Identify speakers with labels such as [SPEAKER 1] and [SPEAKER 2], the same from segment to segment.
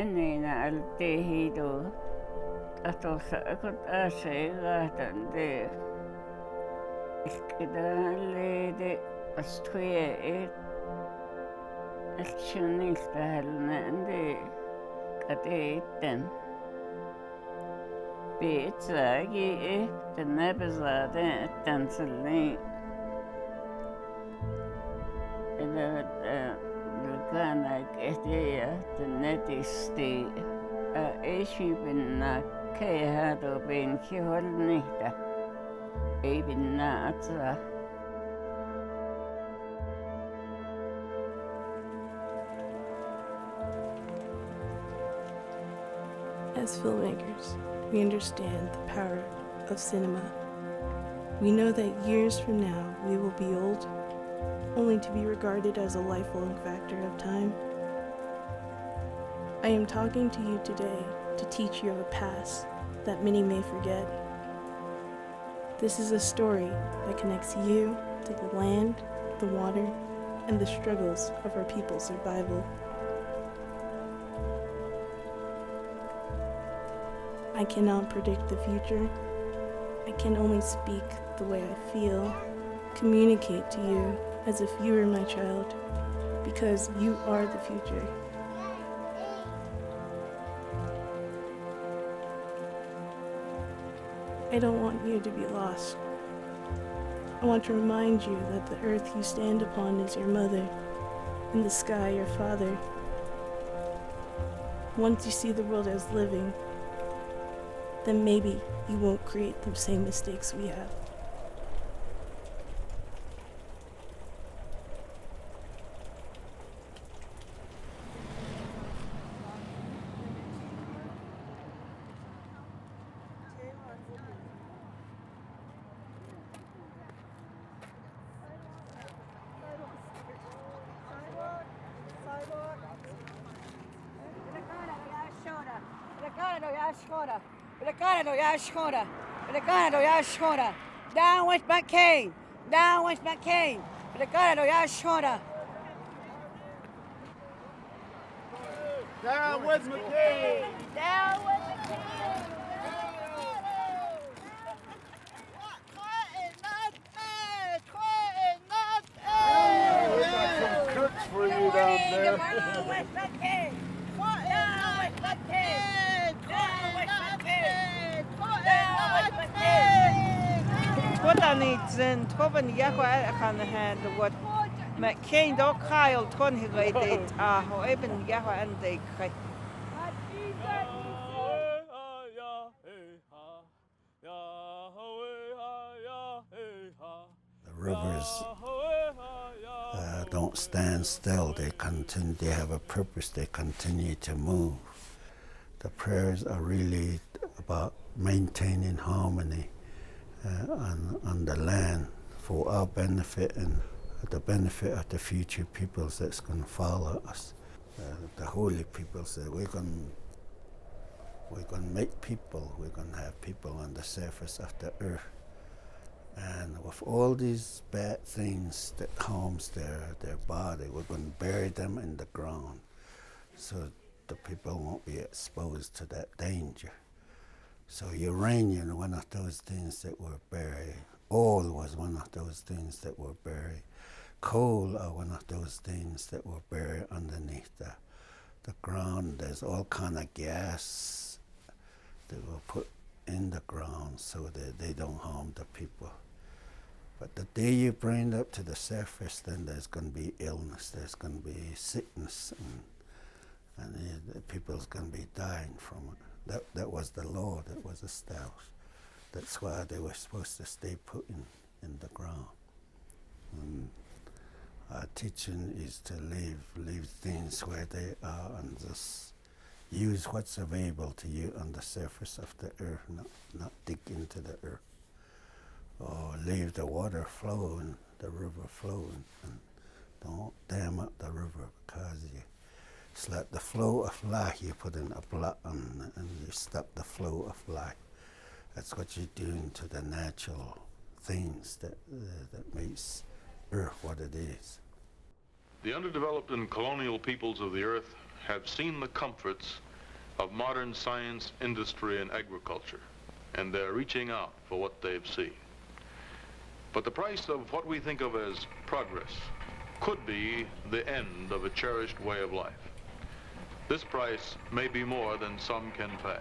[SPEAKER 1] iiná altéhidó atosaakot aseegaatande iskidaalleede astuya actionista-halnaande qateittan beetsaagi tanabazade tansalni Lugana Getia, the netisti, Eshibina Kehado Ben Kiholnita, Ebinatza.
[SPEAKER 2] As filmmakers, we understand the power of cinema. We know that years from now we will be old, only to be regarded as a lifelong factor of time. I am talking to you today to teach you of a past that many may forget. This is a story that connects you to the land, the water, and the struggles of our people's survival. I cannot predict the future. I can only speak the way I feel, communicate to you as if you were my child, because you are the future. I don't want you to be lost. I want to remind you that the earth you stand upon is your mother, and the sky your father. Once you see the world as living, then maybe you won't create the same mistakes we have.
[SPEAKER 3] Down with McCain! Down with McCain! Down with McCain! Down with McCain!
[SPEAKER 4] We got some cooks for you down there.
[SPEAKER 3] Down with McCain! Down with McCain! Down with McCain! Down with McCain!
[SPEAKER 5] Twadanitsen, Toban Yahwa Hanahan, the what McCain do Kyle Tony Rated, how even Yahwa and they cry.
[SPEAKER 6] The rivers don't stand still, they continue, they have a purpose, they continue to move. The prayers are really about maintaining harmony on the land for our benefit and the benefit of the future peoples that's going to follow us. The holy people say we're going to make people, we're going to have people on the surface of the earth. And with all these bad things that harms their body, we're going to bury them in the ground so the people won't be exposed to that danger. So uranium, one of those things that were buried. Oil was one of those things that were buried. Coal are one of those things that were buried underneath the ground. There's all kind of gas that were put in the ground so that they don't harm the people. But the day you bring it up to the surface, then there's going to be illness, there's going to be sickness, and the people's going to be dying from it. That was the law that was established. That's why they were supposed to stay put in the ground. And our teaching is to leave things where they are and just use what's available to you on the surface of the earth, not dig into the earth. Or leave the water flowing, the river flowing, and don't dam up the river because it's like the flow of life. You put in a block and you stop the flow of life. That's what you're doing to the natural things that makes earth what it is.
[SPEAKER 7] The underdeveloped and colonial peoples of the earth have seen the comforts of modern science, industry, and agriculture, and they're reaching out for what they've seen. But the price of what we think of as progress could be the end of a cherished way of life. This price may be more than some can pay.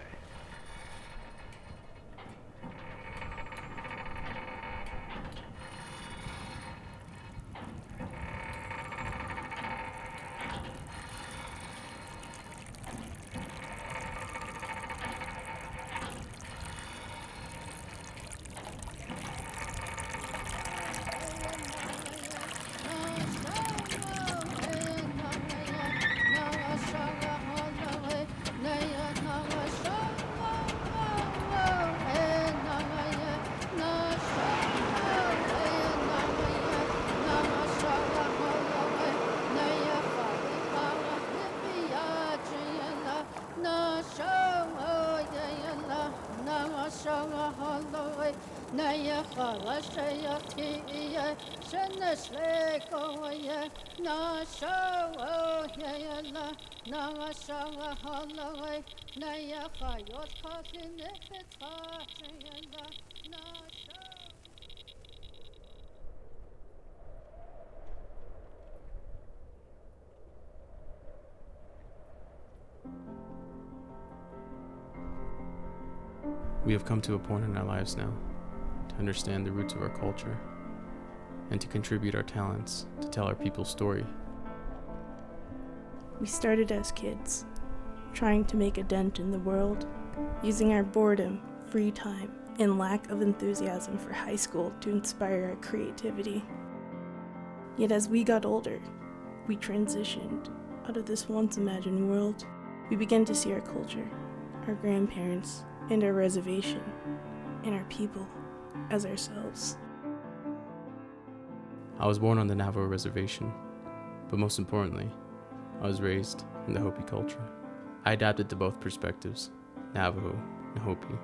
[SPEAKER 8] We have come to a point in our lives now to understand the roots of our culture and to contribute our talents to tell our people's story.
[SPEAKER 2] We started as kids, trying to make a dent in the world, using our boredom, free time, and lack of enthusiasm for high school to inspire our creativity. Yet as we got older, we transitioned out of this once imagined world. We began to see our culture, our grandparents, and our reservation, and our people as ourselves.
[SPEAKER 8] I was born on the Navajo reservation, but most importantly, I was raised in the Hopi culture. I adapted to both perspectives, Navajo and Hopi.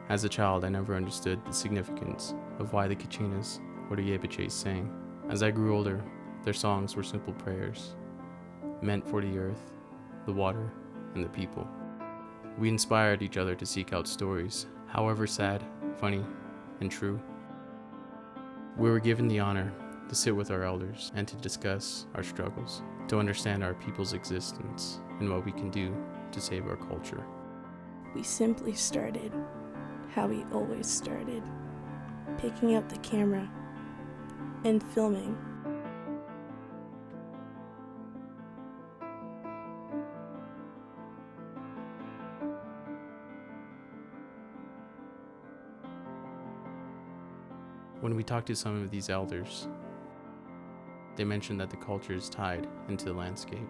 [SPEAKER 8] As a child, I never understood the significance of why the Kachinas or the Yebiches sang. As I grew older, their songs were simple prayers, meant for the earth, the water, and the people. We inspired each other to seek out stories, however sad, funny, and true. We were given the honor to sit with our elders and to discuss our struggles, to understand our people's existence and what we can do to save our culture.
[SPEAKER 2] We simply started how we always started, picking up the camera and filming.
[SPEAKER 8] When we talked to some of these elders, they mentioned that the culture is tied into the landscape.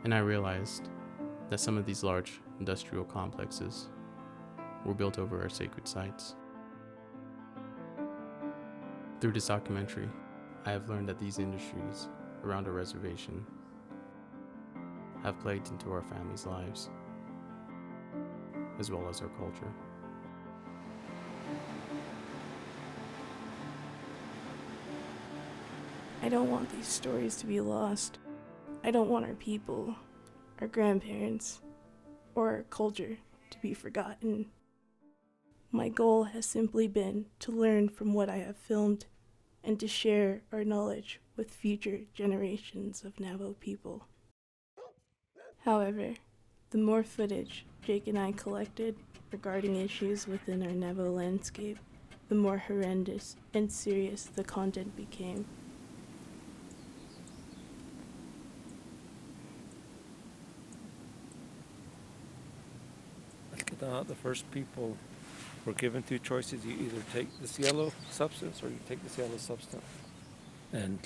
[SPEAKER 8] And I realized that some of these large industrial complexes were built over our sacred sites. Through this documentary, I have learned that these industries around our reservation have plagued into our families' lives, as well as our culture.
[SPEAKER 2] I don't want these stories to be lost. I don't want our people, our grandparents, or our culture to be forgotten. My goal has simply been to learn from what I have filmed and to share our knowledge with future generations of Navajo people. However, the more footage Jake and I collected regarding issues within our Navajo landscape, the more horrendous and serious the content became.
[SPEAKER 9] The first people were given two choices. You either take this yellow substance or you take this yellow substance. And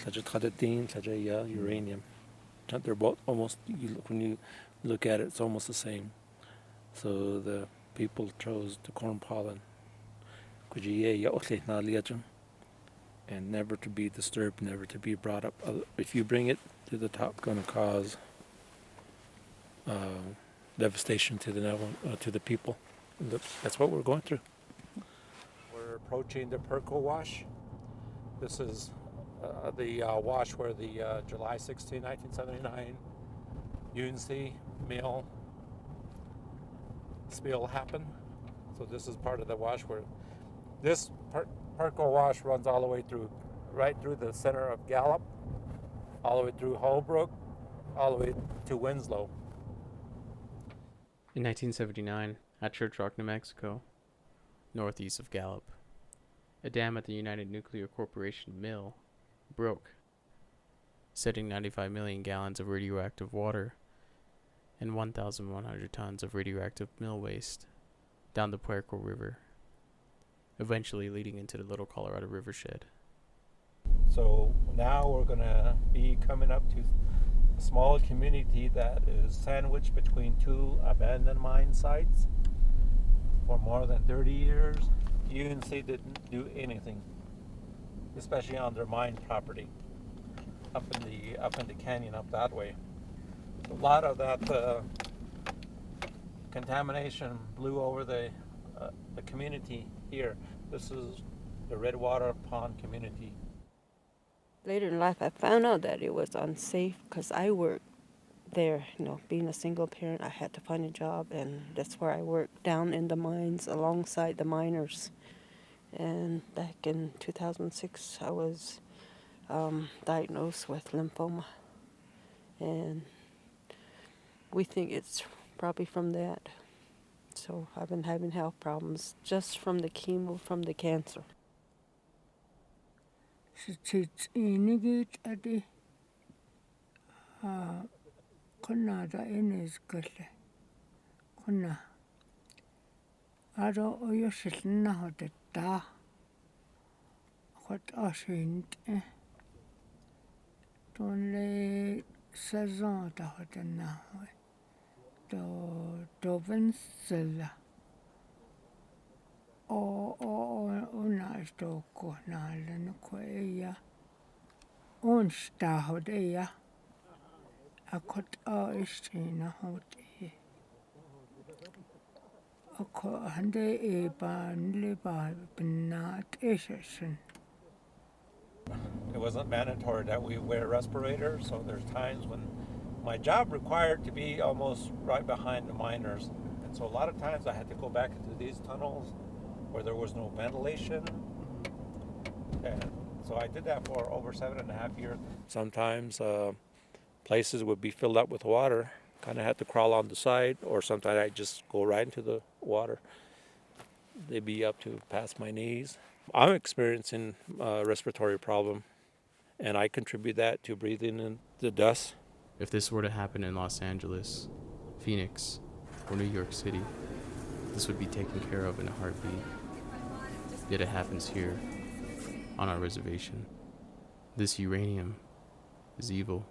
[SPEAKER 9] uranium. They're both almost, when you look at it, it's almost the same. So the people chose the corn pollen. And never to be disturbed, never to be brought up. If you bring it to the top, going to cause devastation to the people. That's what we're going through. We're approaching the Perko Wash. This is the wash where the July 16, 1979 UNC mill spill happened. So this is part of the wash where this Perko wash runs all the way through, right through the center of Gallup, all the way through Holbrook, all the way to Winslow.
[SPEAKER 8] In 1979, at Church Rock, New Mexico, northeast of Gallup, a dam at the United Nuclear Corporation mill broke, setting 95 million gallons of radioactive water and 1,100 tons of radioactive mill waste down the Puerco River, eventually leading into the Little Colorado River shed.
[SPEAKER 9] So now we're going to be coming up to a small community that is sandwiched between two abandoned mine sites. For more than 30 years, UNC didn't do anything, especially on their mine property, up in the canyon up that way. A lot of that contamination blew over the community here. This is the Redwater Pond community.
[SPEAKER 10] Later in life, I found out that it was unsafe because I worked there. You know, being a single parent, I had to find a job, and that's where I worked, down in the mines alongside the miners. And back in 2006, I was diagnosed with lymphoma, and we think it's probably from that. So I've been having health problems just from the chemo, from the cancer.
[SPEAKER 9] It wasn't mandatory that we wear respirators, so there's times when my job required to be almost right behind the miners. And so a lot of times I had to go back into these tunnels where there was no ventilation. And so I did that for over 7.5 years. Sometimes places would be filled up with water, kind of had to crawl on the side, or sometimes I'd just go right into the water. They'd be up to past my knees. I'm experiencing a respiratory problem, and I contribute that to breathing in the dust.
[SPEAKER 8] If this were to happen in Los Angeles, Phoenix, or New York City, this would be taken care of in a heartbeat. Yet it happens here, on our reservation. This uranium is evil.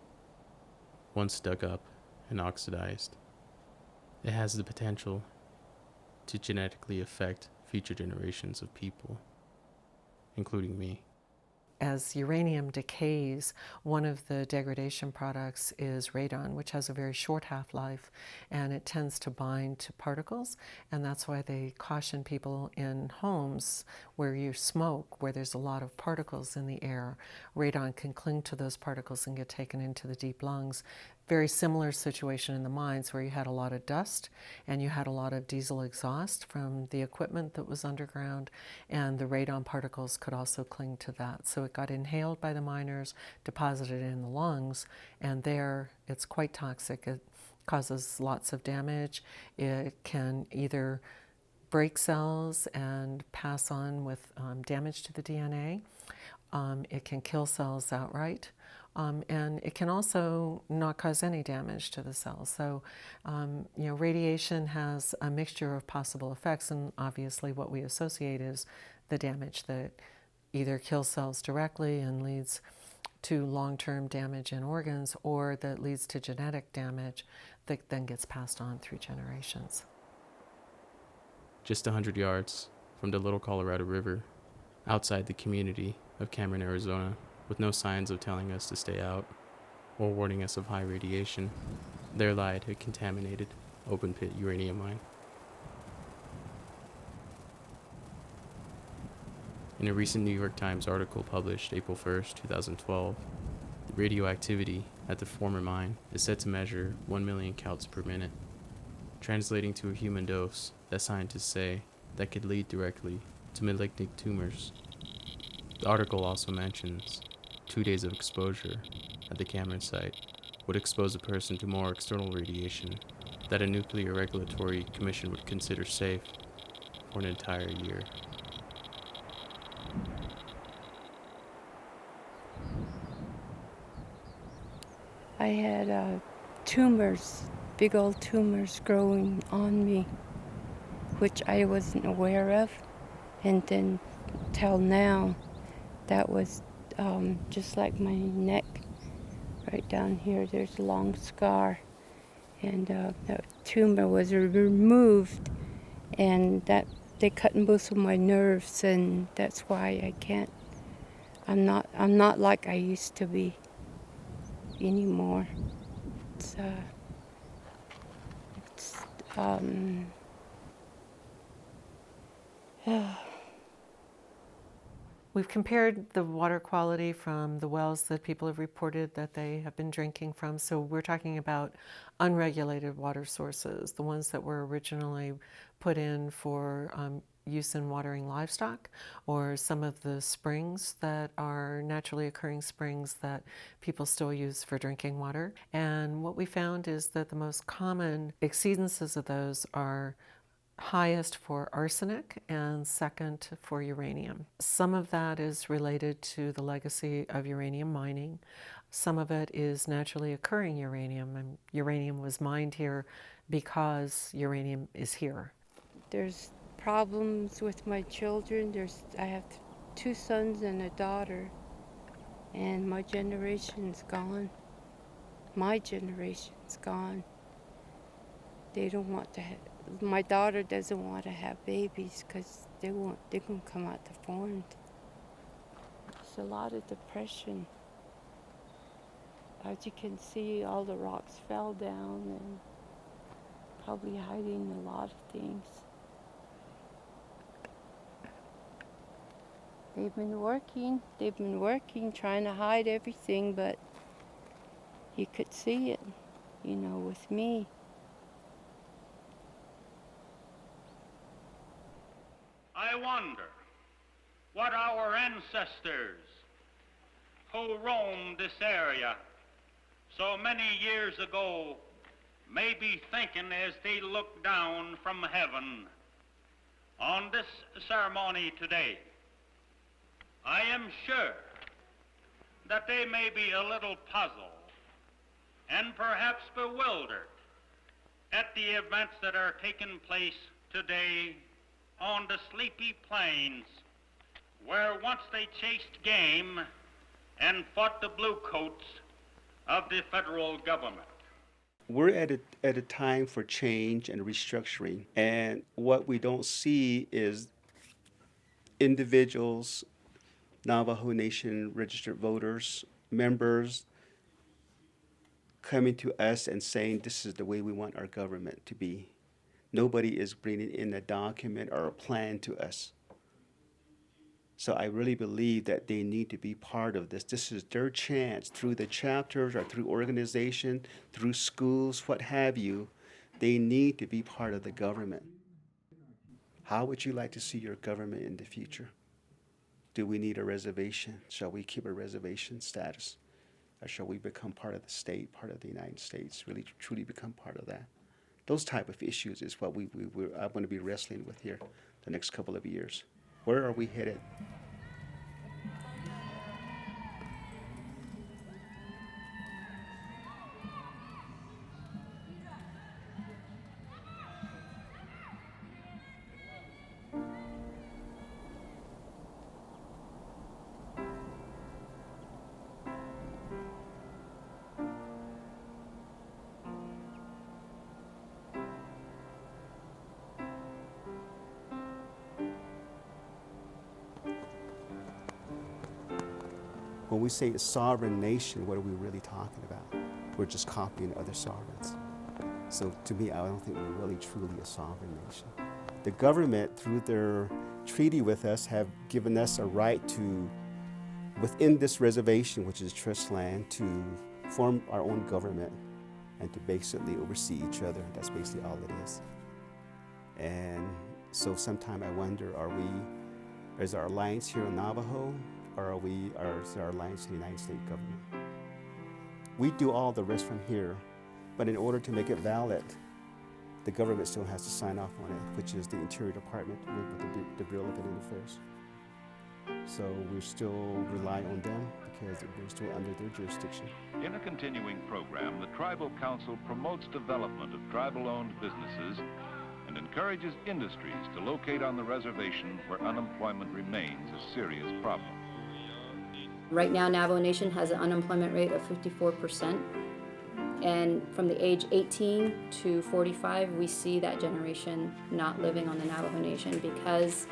[SPEAKER 8] Once dug up and oxidized, it has the potential to genetically affect future generations of people, including me.
[SPEAKER 11] As uranium decays, one of the degradation products is radon, which has a very short half-life, and it tends to bind to particles, and that's why they caution people in homes where you smoke, where there's a lot of particles in the air. Radon can cling to those particles and get taken into the deep lungs. Very similar situation in the mines where you had a lot of dust and you had a lot of diesel exhaust from the equipment that was underground, and the radon particles could also cling to that. So it got inhaled by the miners, deposited in the lungs, and there it's quite toxic. It causes lots of damage. It can either break cells and pass on with damage to the DNA. It can kill cells outright. And it can also not cause any damage to the cells. So, radiation has a mixture of possible effects, and obviously what we associate is the damage that either kills cells directly and leads to long-term damage in organs, or that leads to genetic damage that then gets passed on through generations.
[SPEAKER 8] Just 100 yards from the Little Colorado River, outside the community of Cameron, Arizona, with no signs of telling us to stay out or warning us of high radiation, there lied a contaminated open-pit uranium mine. In a recent New York Times article published April 1st, 2012, the radioactivity at the former mine is said to measure 1 million couts per minute. translating to a human dose that scientists say that could lead directly to malignant tumors. The article also mentions 2 days of exposure at the Cameron site would expose a person to more external radiation that a nuclear regulatory commission would consider safe for an entire year.
[SPEAKER 10] I had tumors, big old tumors growing on me, which I wasn't aware of. And then till now, that was just like my neck, right down here. There's a long scar. And that tumor was removed, and that they cut most of my nerves, and that's why I can't. I'm not like I used to be anymore.
[SPEAKER 11] We've compared the water quality from the wells that people have reported that they have been drinking from. So we're talking about unregulated water sources, the ones that were originally put in for use in watering livestock, or some of the springs that are naturally occurring springs that people still use for drinking water. And what we found is that the most common exceedances of those are highest for arsenic and second for uranium. Some of that is related to the legacy of uranium mining. Some of it is naturally occurring uranium, and uranium was mined here because uranium is here.
[SPEAKER 10] There's problems with my children. I have 2 sons and a daughter, and my generation's gone. My generation's gone. They don't want to my daughter doesn't want to have babies because they're going to come out deformed. There's a lot of depression. As you can see, all the rocks fell down and probably hiding a lot of things. They've been working, trying to hide everything, but you could see it, with me.
[SPEAKER 12] I wonder what our ancestors who roamed this area so many years ago may be thinking as they look down from heaven on this ceremony today. I am sure that they may be a little puzzled and perhaps bewildered at the events that are taking place today on the sleepy plains, where once they chased game and fought the bluecoats of the federal government.
[SPEAKER 13] We're at a time for change and restructuring, and what we don't see is individuals, Navajo Nation registered voters, members, coming to us and saying this is the way we want our government to be. Nobody is bringing in a document or a plan to us. So I really believe that they need to be part of this. This is their chance through the chapters or through organization, through schools, what have you. They need to be part of the government. How would you like to see your government in the future? Do we need a reservation? Shall we keep a reservation status? Or shall we become part of the state, part of the United States, really truly become part of that? Those type of issues is what I'm going to be wrestling with here the next couple of years. Where are we headed? When we say a sovereign nation, what are we really talking about? We're just copying other sovereigns. So to me, I don't think we're really truly a sovereign nation. The government, through their treaty with us, have given us a right to, within this reservation, which is trust land, to form our own government and to basically oversee each other. That's basically all it is. And so sometimes I wonder, is our alliance here in Navajo, or is our alliance in the United States government? We do all the rest from here, but in order to make it valid, the government still has to sign off on it, which is the Interior Department with the Bureau of Indian Affairs. So we still rely on them because we're still under their jurisdiction.
[SPEAKER 14] In a continuing program, the Tribal Council promotes development of tribal-owned businesses and encourages industries to locate on the reservation where unemployment remains a serious problem.
[SPEAKER 15] Right now, Navajo Nation has an unemployment rate of 54%. And from the age 18 to 45, we see that generation not living on the Navajo Nation because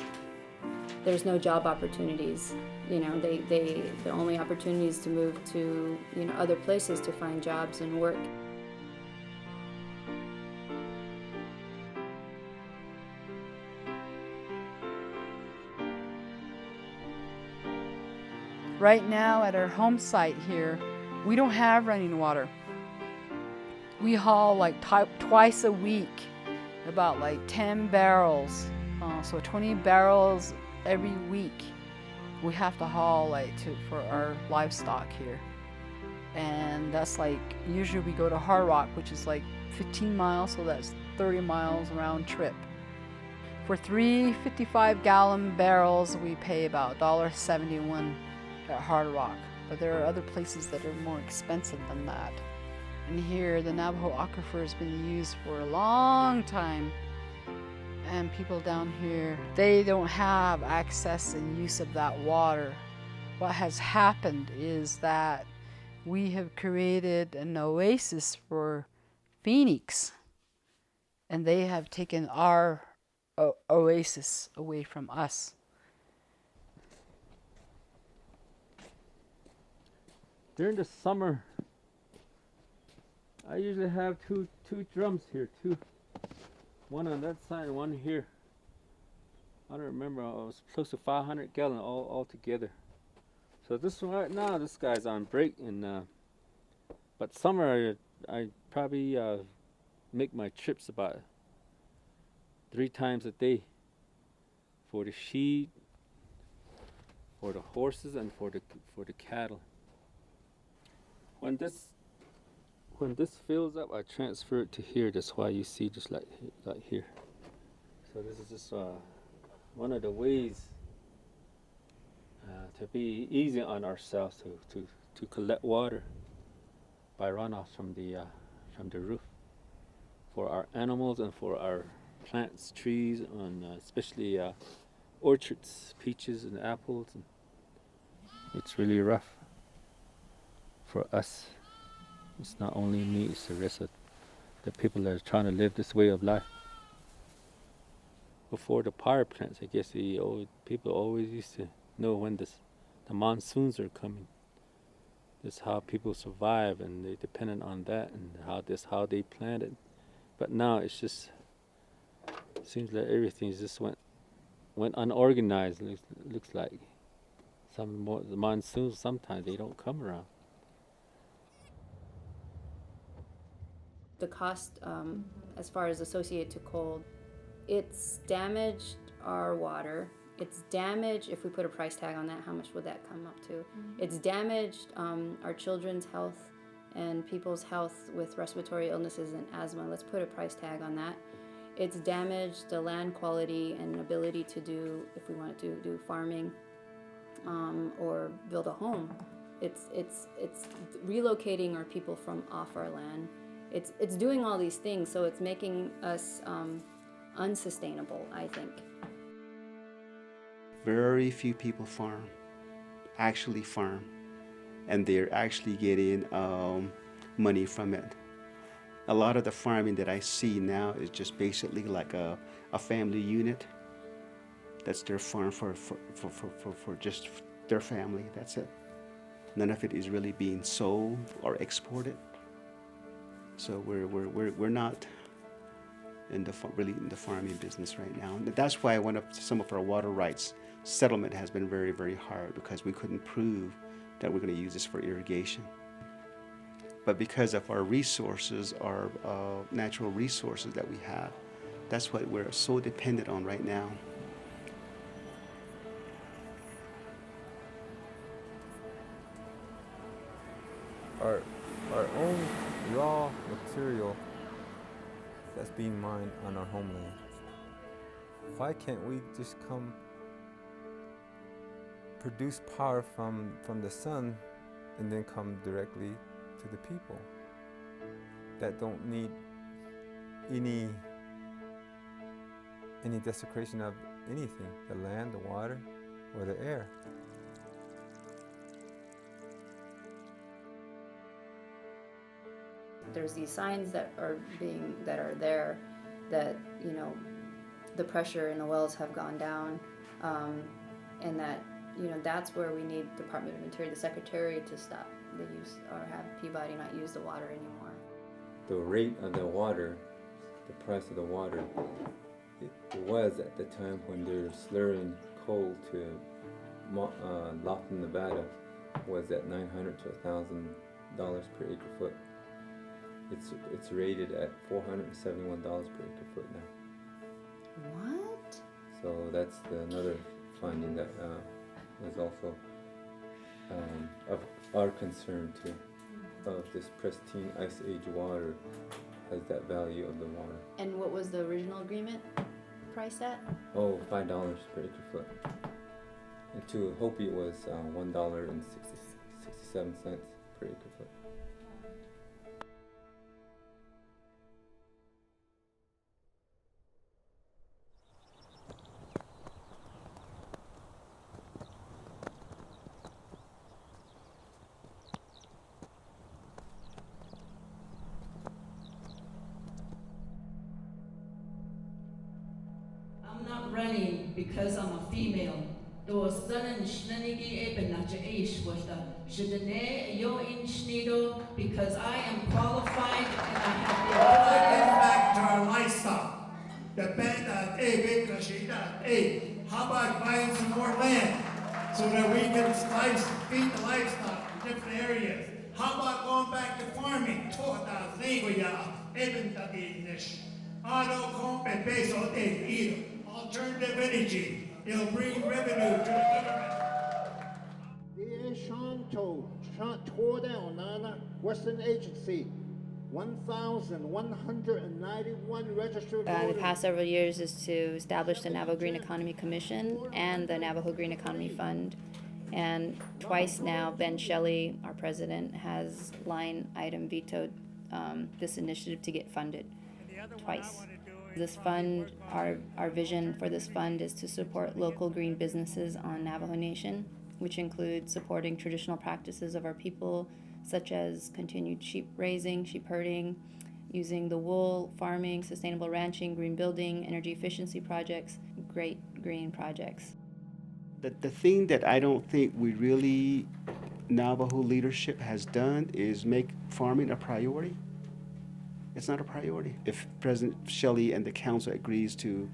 [SPEAKER 15] there's no job opportunities. You know, the only opportunity is to move to, you know, other places to find jobs and work.
[SPEAKER 16] Right now at our home site here, we don't have running water. We haul like twice a week, about like 10 barrels, so 20 barrels every week. We have to haul for our livestock here. And that's like, usually we go to Hard Rock, which is like 15 miles, so that's 30 miles round trip. For 3 55-gallon barrels, we pay about $1.71 at Hard Rock, but there are other places that are more expensive than that. And here, the Navajo aquifer has been used for a long time, and people down here, they don't have access and use of that water. What has happened is that we have created an oasis for Phoenix, and they have taken our oasis away from us.
[SPEAKER 17] During the summer, I usually have two drums here, one on that side and one here. I don't remember, it was close to 500 gallons all together. So this one right now, this guy's on break, and but summer I probably make my trips about 3 times a day for the sheep, for the horses, and for the cattle. When this fills up, I transfer it to here. That's why you see just like here. So this is just one of the ways to be easy on ourselves to collect water by runoff from the roof for our animals and for our plants, trees, and especially orchards, peaches and apples. And it's really rough for us. It's not only me, it's the rest of the people that are trying to live this way of life. Before the power plants, I guess people always used to know when the monsoons are coming. That's how people survive, and they depended on that, and how they planted. But now it's just seems like everything just went unorganized. Looks like the monsoons sometimes they don't come around.
[SPEAKER 15] The cost, as far as associated to coal, it's damaged our water. It's damaged, if we put a price tag on that, how much would that come up to? Mm-hmm. It's damaged our children's health and people's health with respiratory illnesses and asthma. Let's put a price tag on that. It's damaged the land quality and ability to do, if we wanted to do farming or build a home. It's relocating our people from off our land. It's doing all these things, so it's making us unsustainable, I think.
[SPEAKER 13] Very few people actually farm, and they're actually getting money from it. A lot of the farming that I see now is just basically like a family unit. That's their farm for just their family. That's it. None of it is really being sold or exported. So we're not really in the farming business right now. And that's why some of our water rights settlement has been very, very hard, because we couldn't prove that we're going to use this for irrigation. But because of our resources, our natural resources that we have, that's what we're so dependent on right now.
[SPEAKER 18] Our own raw material that's being mined on our homeland. Why can't we just come produce power from the sun and then come directly to the people that don't need any desecration of anything, the land, the water, or the air?
[SPEAKER 15] There's these signs that are there that, you know, the pressure in the wells have gone down, and that, you know, that's where we need Department of Interior, the Secretary, to stop the use, or have Peabody not use the water anymore.
[SPEAKER 18] The rate of the water, the price of the water, it was at the time when they were slurring coal to Laughlin, Nevada, was at $900 to $1,000 per acre foot. It's rated at $471 per acre foot now.
[SPEAKER 15] What?
[SPEAKER 18] So that's another finding that is also of our concern too. Of this pristine ice age water has that value of the water.
[SPEAKER 15] And what was the original agreement price at?
[SPEAKER 18] Oh, $5 per acre foot. And to Hopi it was $1.67 per acre foot.
[SPEAKER 19] I'm not running because I'm a female. Because I am qualified and I have the ability.
[SPEAKER 20] Get back to our livestock. How about buying some more land so that we can feed the livestock in different areas? How about going back to farming? Alternative energy. It'll bring revenue to the government.
[SPEAKER 4] Tore down Nana Western Agency, 1,191 registered voters.
[SPEAKER 15] The past several years is to establish the Navajo Green Economy Commission and the Navajo Green Economy Fund. And twice now, Ben Shelley, our president, has line item vetoed this initiative to get funded. Twice. This fund, our vision for this fund is to support local green businesses on Navajo Nation, which includes supporting traditional practices of our people, such as continued sheep raising, sheep herding, using the wool, farming, sustainable ranching, green building, energy efficiency projects, great green projects.
[SPEAKER 13] The thing that I don't think Navajo leadership has done is make farming a priority. It's not a priority. If President Shelley and the council agrees to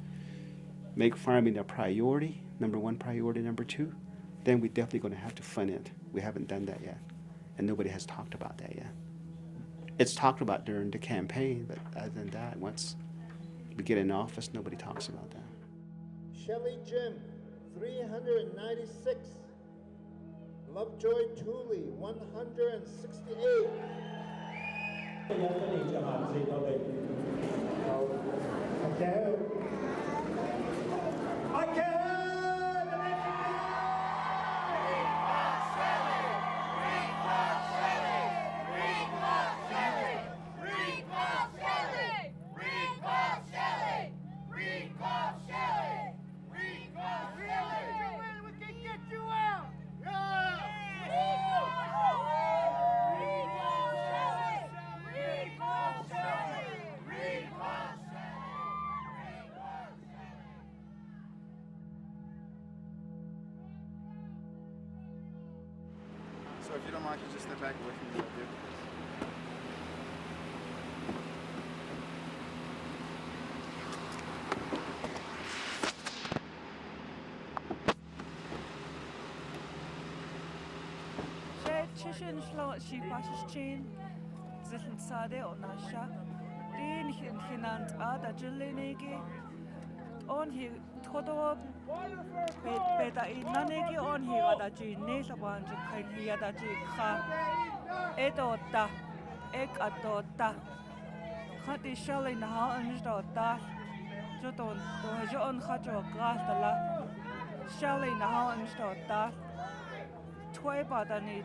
[SPEAKER 13] make farming a priority, number one priority, number two, then we're definitely going to have to fund it. We haven't done that yet, and nobody has talked about that yet. It's talked about during the campaign, but other than that, once we get in office, nobody talks about that.
[SPEAKER 4] Shelley Jim, 396. Lovejoy Tooley, 168.
[SPEAKER 21] So if you don't mind, could you just step back away from the vehicle,
[SPEAKER 5] Chishin Shlot Sheep Chain. zilin sade onasha. Din hinant ada jilinegi. On he todo beta inanegi on he ada ji nesaban ji kai ada ji kha. Edota ek adota. Khati shalin ha anjota. Joton to jon khajo gastala. Shalin ha anjota. Toy badani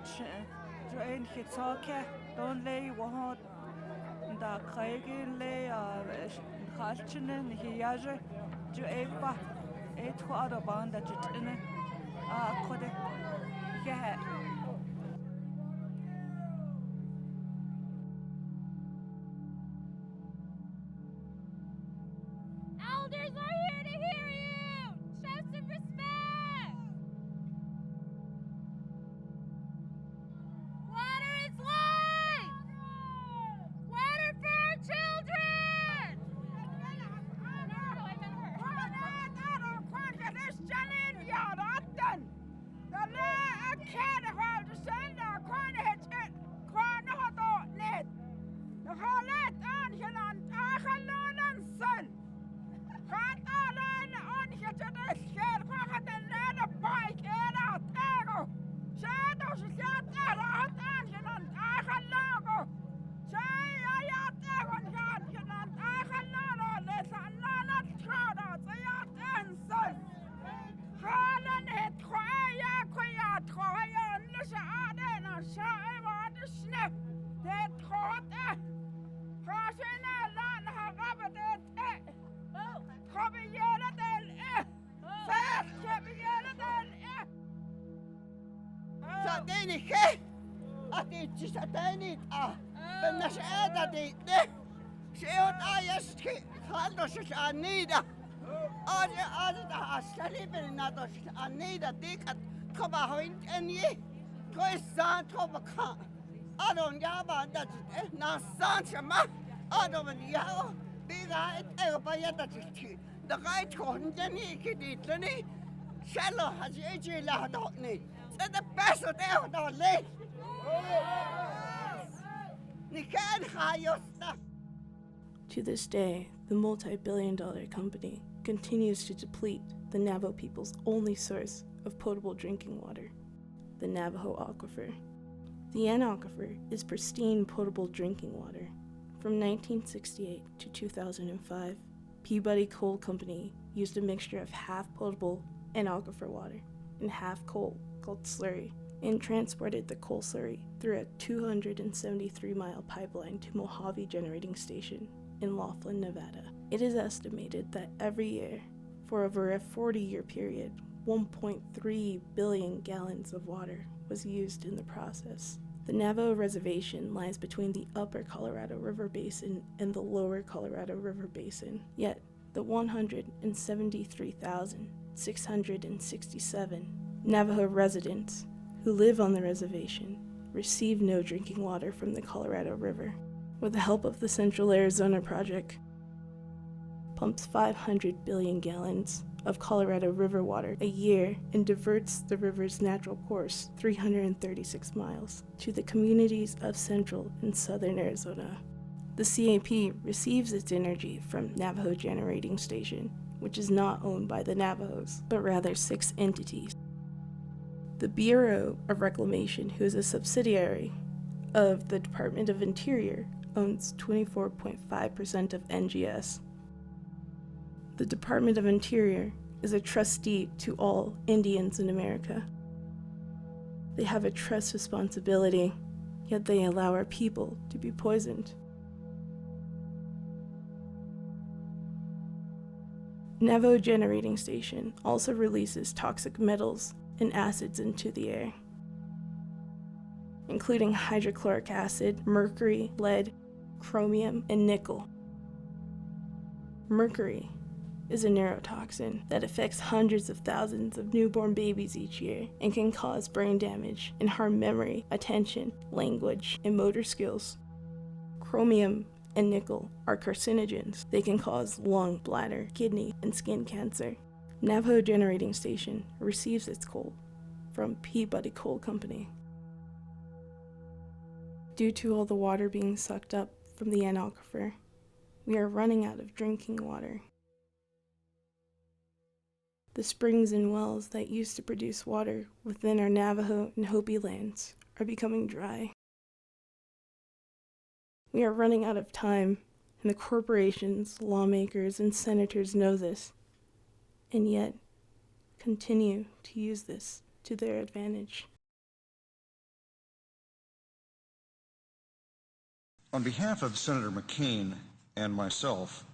[SPEAKER 5] jo en hitsoke don lay wahot da kaygin lay khalchinen hiyaje jo eba et khada banda jitne khode yeah.
[SPEAKER 3] Elders are here to hear you! Show some respect! Water is life! Water for our children!
[SPEAKER 1] Anida, Astalibin Nados, Anida, Dick at Cobahoin, and ye, Toysan Tobacan. I don't yaba, that's it, now Sanchama, I don't yell, big eyed Elbayata, the right corn, Jenny, Kitty, Jenny, Shallow has AJ Lahadotni, said the best of them don't late. You can't hire your stuff.
[SPEAKER 2] To this day, the multi-billion-dollar company continues to deplete the Navajo people's only source of potable drinking water, the Navajo aquifer. The iiná aquifer is pristine potable drinking water. From 1968 to 2005, Peabody Coal Company used a mixture of half potable iiná aquifer water and half coal, called slurry, and transported the coal slurry through a 273-mile pipeline to Mojave Generating Station in Laughlin, Nevada. It is estimated that every year, for over a 40-year period, 1.3 billion gallons of water was used in the process. The Navajo Reservation lies between the upper Colorado River Basin and the lower Colorado River Basin, yet the 173,667 Navajo residents who live on the reservation receive no drinking water from the Colorado River. With the help of the Central Arizona Project, pumps 500 billion gallons of Colorado River water a year and diverts the river's natural course 336 miles to the communities of central and southern Arizona. The CAP receives its energy from Navajo Generating Station, which is not owned by the Navajos, but rather 6 entities. The Bureau of Reclamation, who is a subsidiary of the Department of Interior, owns 24.5% of NGS. The Department of Interior is a trustee to all Indians in America. They have a trust responsibility, yet they allow our people to be poisoned. Navajo Generating Station also releases toxic metals and acids into the air, including hydrochloric acid, mercury, lead, chromium, and nickel. Mercury is a neurotoxin that affects hundreds of thousands of newborn babies each year and can cause brain damage and harm memory, attention, language, and motor skills. Chromium and nickel are carcinogens. They can cause lung, bladder, kidney, and skin cancer. Navajo Generating Station receives its coal from Peabody Coal Company. Due to all the water being sucked up from the aquifer, we are running out of drinking water. The springs and wells that used to produce water within our Navajo and Hopi lands are becoming dry. We are running out of time, and the corporations, lawmakers, and senators know this, and yet continue to use this to their advantage.
[SPEAKER 6] On behalf of Senator McCain and myself,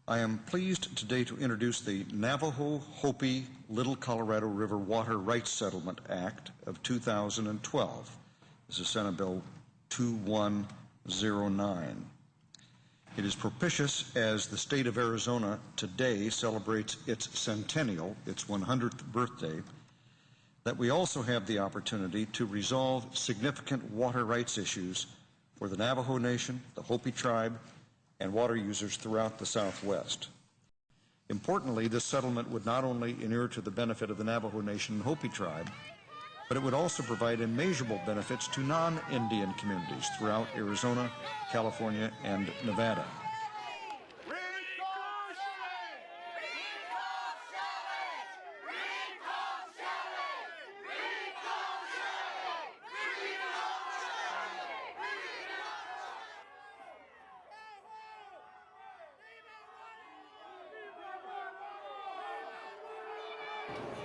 [SPEAKER 6] I am pleased today to introduce the Navajo Hopi Little Colorado River Water Rights Settlement Act of 2012. This is Senate Bill 2109. It is propitious as the state of Arizona today celebrates its centennial, its 100th birthday, that we also have the opportunity to resolve significant water rights issues for the Navajo Nation, the Hopi tribe, and water users throughout the Southwest. Importantly, this settlement would not only inure to the benefit of the Navajo Nation and Hopi tribe, but it would also provide immeasurable benefits to non-Indian communities throughout Arizona, California, and Nevada.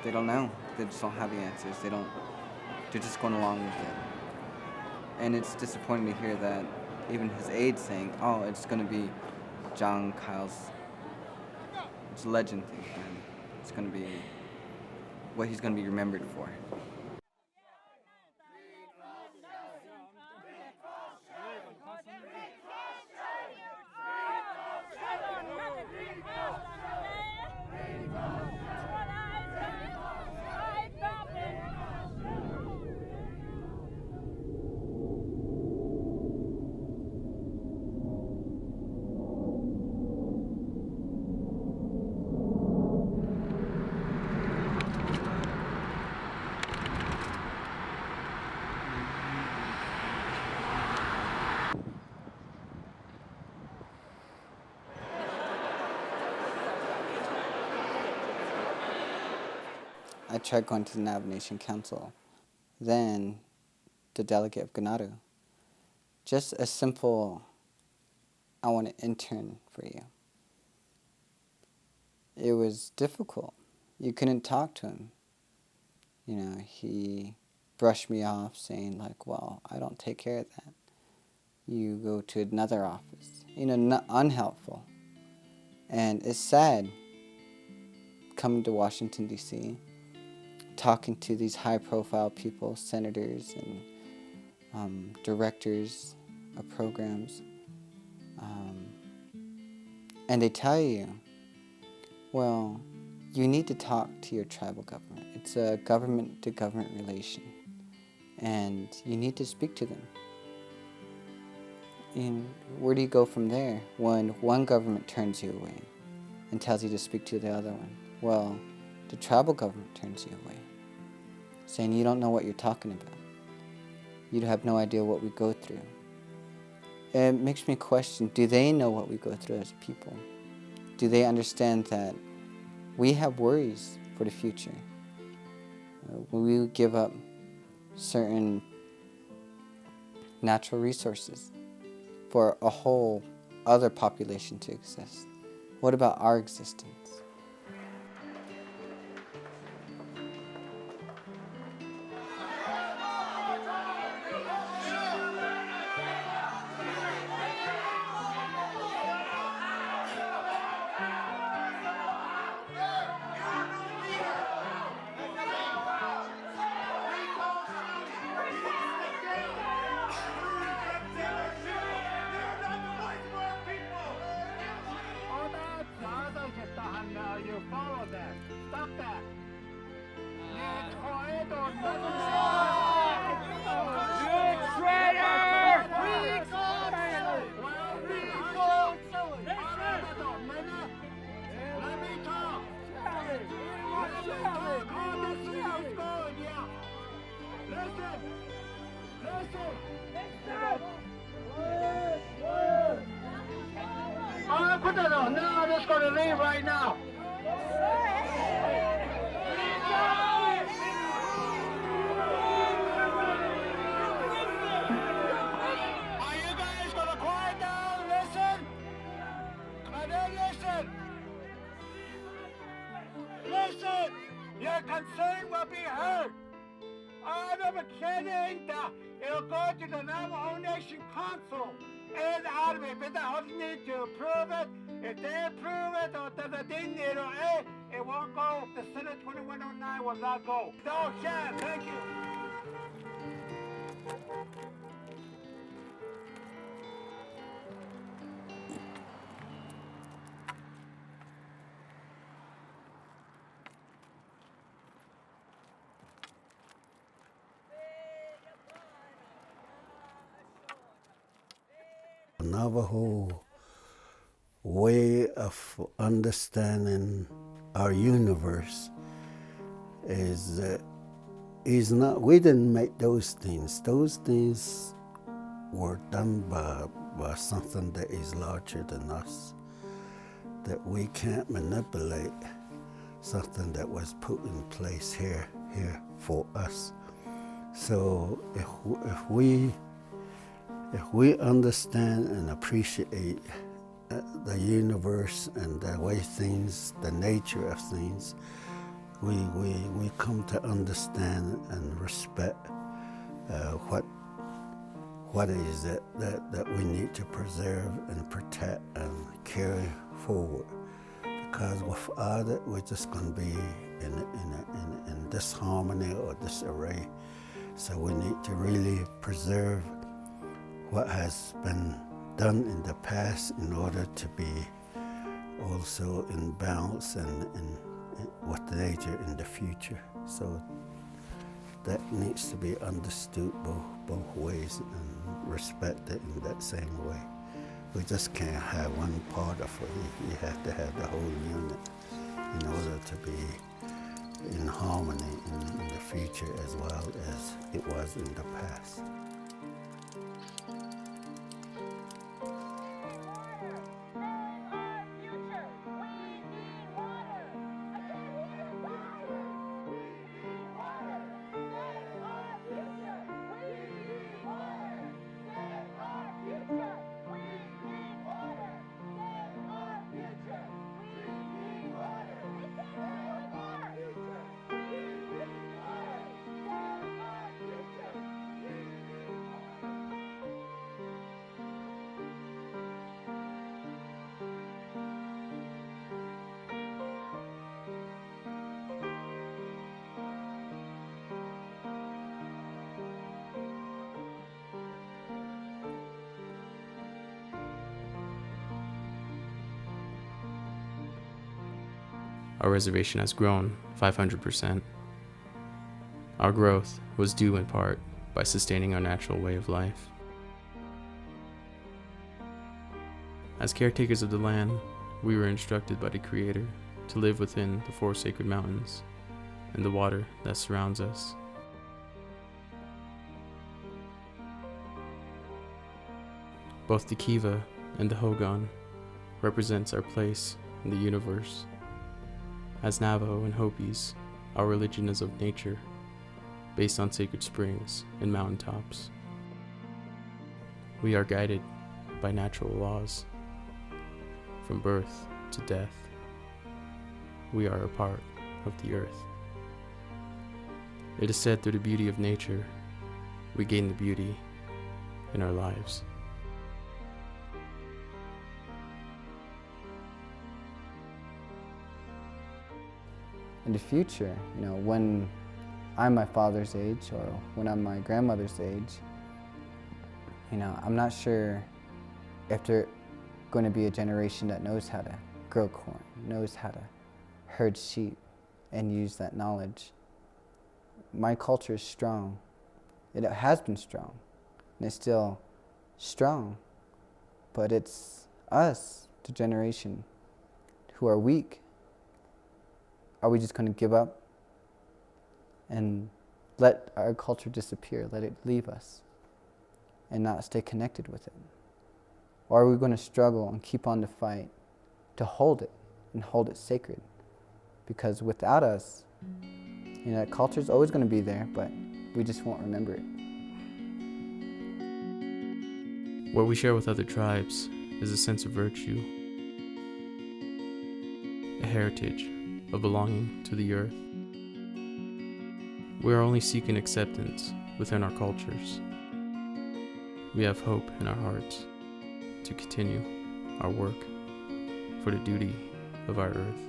[SPEAKER 22] They don't know. They just don't have the answers. They're just going along with it. And it's disappointing to hear that even his aides saying, oh, it's going to be John Kyle's legend thing, and it's going to be what he's going to be remembered for. I tried going to the Navajo Nation Council, then the delegate of Ganado. Just a simple, I want to intern for you. It was difficult. You couldn't talk to him. You know, he brushed me off saying like, well, I don't take care of that. You go to another office. You know, not unhelpful. And it's sad coming to Washington, D.C., talking to these high-profile people, senators and directors of programs, and they tell you, well, you need to talk to your tribal government. It's a government-to-government relation, and you need to speak to them. And where do you go from there when one government turns you away and tells you to speak to the other one? Well, the tribal government turns you away, saying you don't know what you're talking about. You have no idea what we go through. It makes me question, do they know what we go through as people? Do they understand that we have worries for the future? When we give up certain natural resources for a whole other population to exist, what about our existence?
[SPEAKER 4] put that on. No, I'm just going to leave right now. Are you guys going to quiet down? Listen. And then listen. Listen. Your concern will be heard. It'll go to the Navajo Nation Council. And out of it, but the House need to approve it. If they approve it, or it won't go. The Senate 2109 will not go. No chance. Thank you.
[SPEAKER 7] Navajo way of understanding our universe is not, we didn't make those things. Those things were done by something that is larger than us, that we can't manipulate, something that was put in place here for us. So if we understand and appreciate the universe and the way things, the nature of things, we come to understand and respect what is it that we need to preserve and protect and carry forward. Because without it, we're just going to be in disharmony or disarray. So we need to really preserve what has been done in the past in order to be also in balance and with nature in the future. So that needs to be understood both ways and respected in that same way. We just can't have one part of it. You have to have the whole unit in order to be in harmony in the future as well as it was in the past.
[SPEAKER 8] Our reservation has grown 500%. Our growth was due in part by sustaining our natural way of life. As caretakers of the land, we were instructed by the Creator to live within the 4 sacred mountains and the water that surrounds us. Both the Kiva and the Hogan represents our place in the universe. As Navajo and Hopis, our religion is of nature, based on sacred springs and mountaintops. We are guided by natural laws. From birth to death, we are a part of the earth. It is said through the beauty of nature, we gain the beauty in our lives.
[SPEAKER 22] In the future, when I'm my father's age or when I'm my grandmother's age, I'm not sure if there's going to be a generation that knows how to grow corn, knows how to herd sheep and use that knowledge. My culture is strong. It has been strong, and it's still strong, but it's us, the generation, who are weak. Are we just going to give up and let our culture disappear, let it leave us, and not stay connected with it? Or are we going to struggle and keep on the fight to hold it and hold it sacred. Because without us, that culture's always going to be there, but we just won't remember it.
[SPEAKER 8] What we share with other tribes is a sense of virtue, a heritage of belonging to the earth. We are only seeking acceptance within our cultures. We have hope in our hearts to continue our work for the duty of our earth.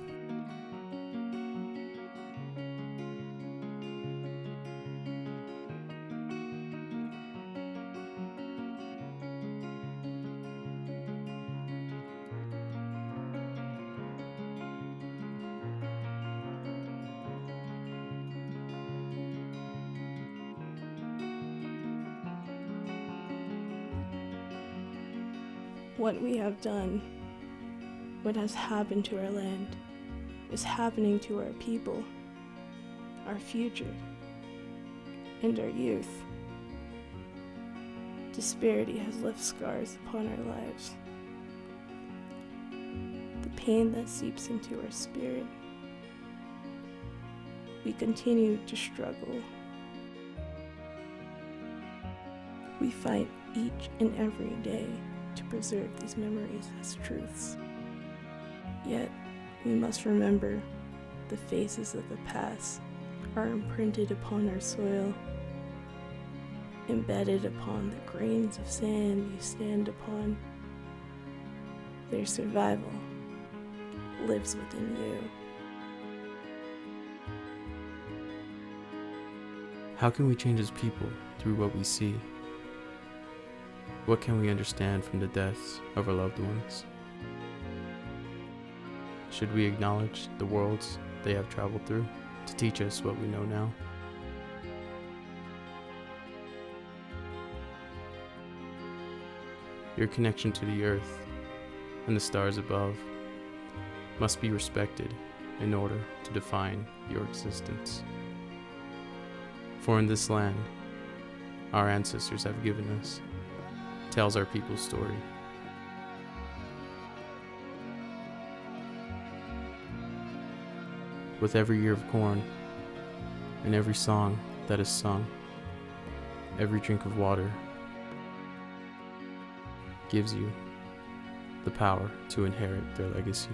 [SPEAKER 2] What we have done, what has happened to our land, is happening to our people, our future, and our youth. Disparity has left scars upon our lives. The pain that seeps into our spirit. We continue to struggle. We fight each and every day to preserve these memories as truths. Yet, we must remember the faces of the past are imprinted upon our soil, embedded upon the grains of sand you stand upon. Their survival lives within you.
[SPEAKER 8] How can we change as people through what we see? What can we understand from the deaths of our loved ones? Should we acknowledge the worlds they have traveled through to teach us what we know now? Your connection to the earth and the stars above must be respected in order to define your existence. For in this land, our ancestors have given us tells our people's story. With every ear of corn, and every song that is sung, every drink of water gives you the power to inherit their legacy.